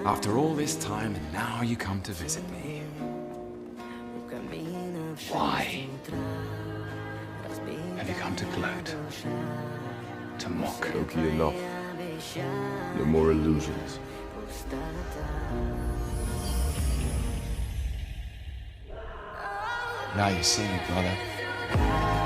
After all this time, and now you come to visit me. Why? Have you come to gloat? To mock? Loki, enough. No more illusions. Now you see me, brother.